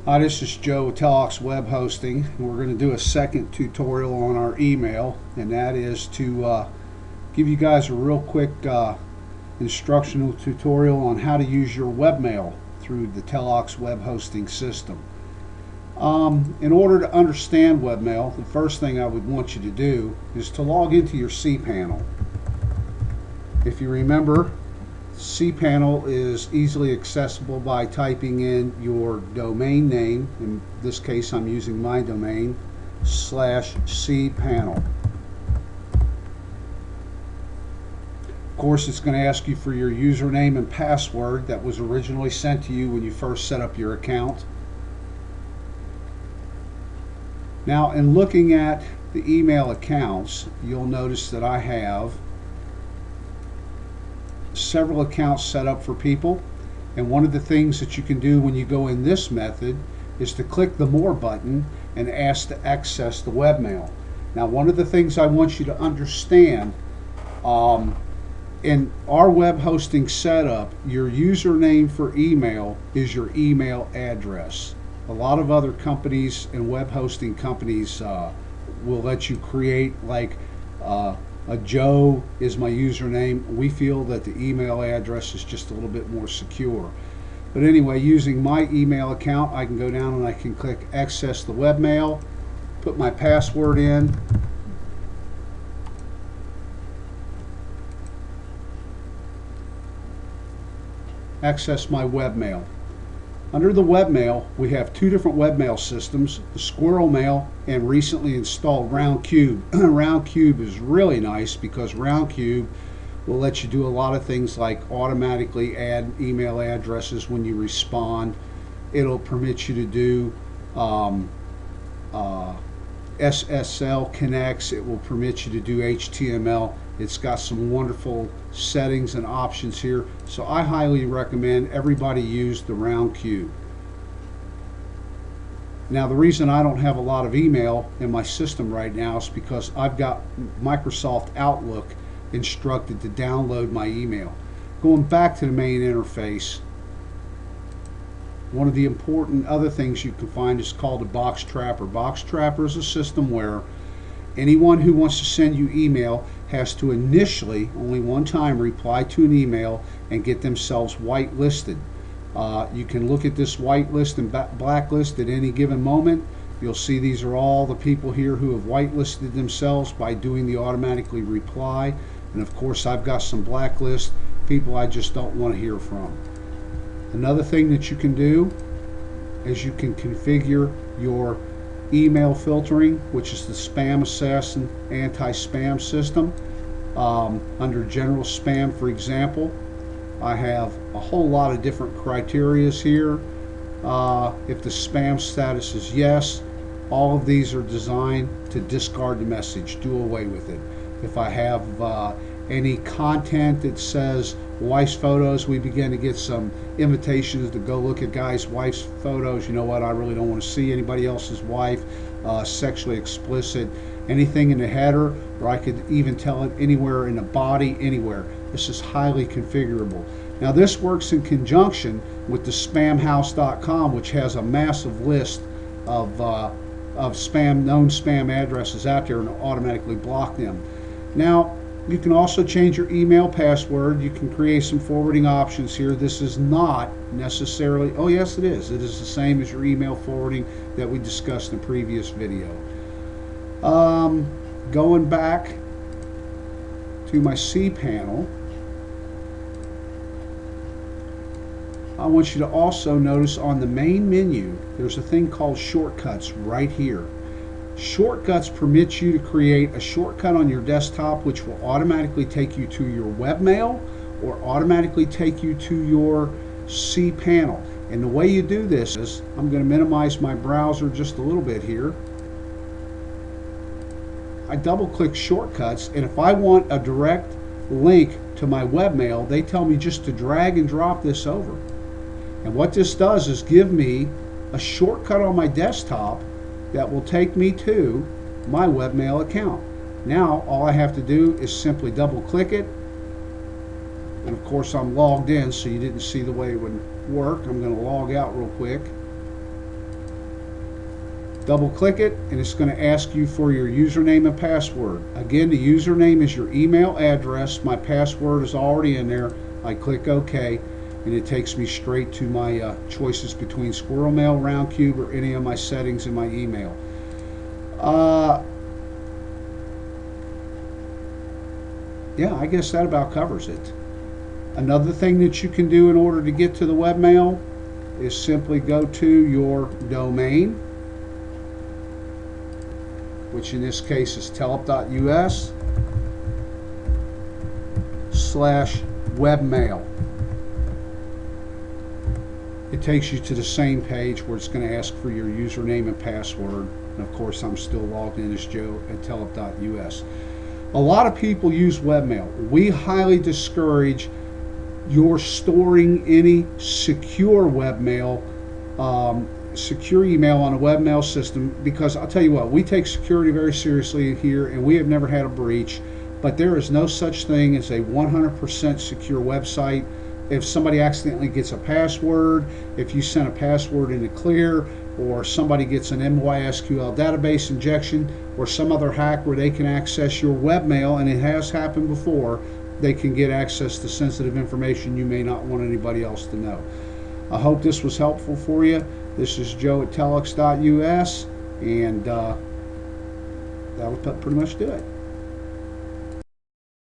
Hi, this is Joe with Telex Web Hosting. We're going to do a second tutorial on our email, and that is to give you guys a real quick instructional tutorial on how to use your webmail through the Telex Web Hosting system. In order to understand webmail, the first thing I would want you to do is to log into your cPanel. If you remember, cPanel is easily accessible by typing in your domain name. In this case, I'm using my domain /cPanel. Of course, it's going to ask you for your username and password that was originally sent to you when you first set up your account. Now, in looking at the email accounts, you'll notice that I have several accounts set up for people, and one of the things that you can do when you go in this method is to click the More button and ask to access the webmail. Now, one of the things I want you to understand, in our web hosting setup, your username for email is your email address. A lot of other companies and web hosting companies will let you create like a Joe is my username. We feel that the email address is just a little bit more secure. But anyway, using my email account, I can go down and I can click access the webmail, put my password in, access my webmail. Under the webmail, we have two different webmail systems, the Squirrel Mail and recently installed Roundcube. Roundcube is really nice because Roundcube will let you do a lot of things like automatically add email addresses when you respond. It'll permit you to do SSL connects. It will permit you to do HTML. It's got some wonderful settings and options here, so I highly recommend everybody use the Roundcube. Now, the reason I don't have a lot of email in my system right now is because I've got Microsoft Outlook instructed to download my email. Going back to the main interface, one of the important other things you can find is called a box trapper. Box trapper is a system where anyone who wants to send you email has to initially, only one time, reply to an email and get themselves whitelisted. You can look at this whitelist and blacklist at any given moment. You'll see these are all the people here who have whitelisted themselves by doing the automatically reply. And of course, I've got some blacklist people I just don't want to hear from. Another thing that you can do is you can configure your email filtering, which is the Spam Assassin anti-spam system. Under general spam, for example, I have a whole lot of different criterias here. If the spam status is yes, all of these are designed to discard the message, do away with it. If I have any content that says wife's photos, we begin to get some invitations to go look at guys' wife's photos. You know what, I really don't want to see anybody else's wife. Sexually explicit, anything in the header, or I could even tell it anywhere in the body, anywhere. This is highly configurable. Now, this works in conjunction with the spamhouse.com, which has a massive list of known spam addresses out there, and automatically block them. Now, you can also change your email password. You can create some forwarding options here. This is not necessarily, oh yes it is. It is the same as your email forwarding that we discussed in the previous video. Going back to my cPanel, I want you to also notice on the main menu, there's a thing called shortcuts right here. Shortcuts permit you to create a shortcut on your desktop which will automatically take you to your webmail or automatically take you to your cPanel. And the way you do this is, I'm going to minimize my browser just a little bit here. I double click shortcuts, and if I want a direct link to my webmail, they tell me just to drag and drop this over. And what this does is give me a shortcut on my desktop that will take me to my webmail account. Now all I have to do is simply double click it, and of course I'm logged in, so you didn't see the way it would work. I'm going to log out real quick. Double click it and it's going to ask you for your username and password. Again, the username is your email address. My password is already in there. I click OK and it takes me straight to my choices between Squirrel Mail, Roundcube, or any of my settings in my email. Yeah, I guess that about covers it. Another thing that you can do in order to get to the webmail is simply go to your domain, which in this case is telep.us/webmail. It takes you to the same page where it's going to ask for your username and password. And of course, I'm still logged in as Joe at telep.us. A lot of people use webmail. We highly discourage your storing any secure webmail, secure email on a webmail system, because I'll tell you what, we take security very seriously here and we have never had a breach, but there is no such thing as a 100% secure website. If somebody accidentally gets a password, if you send a password in the clear, or somebody gets an MySQL database injection, or some other hack where they can access your webmail, and it has happened before, they can get access to sensitive information you may not want anybody else to know. I hope this was helpful for you. This is Joe at telex.us, and that would pretty much do it.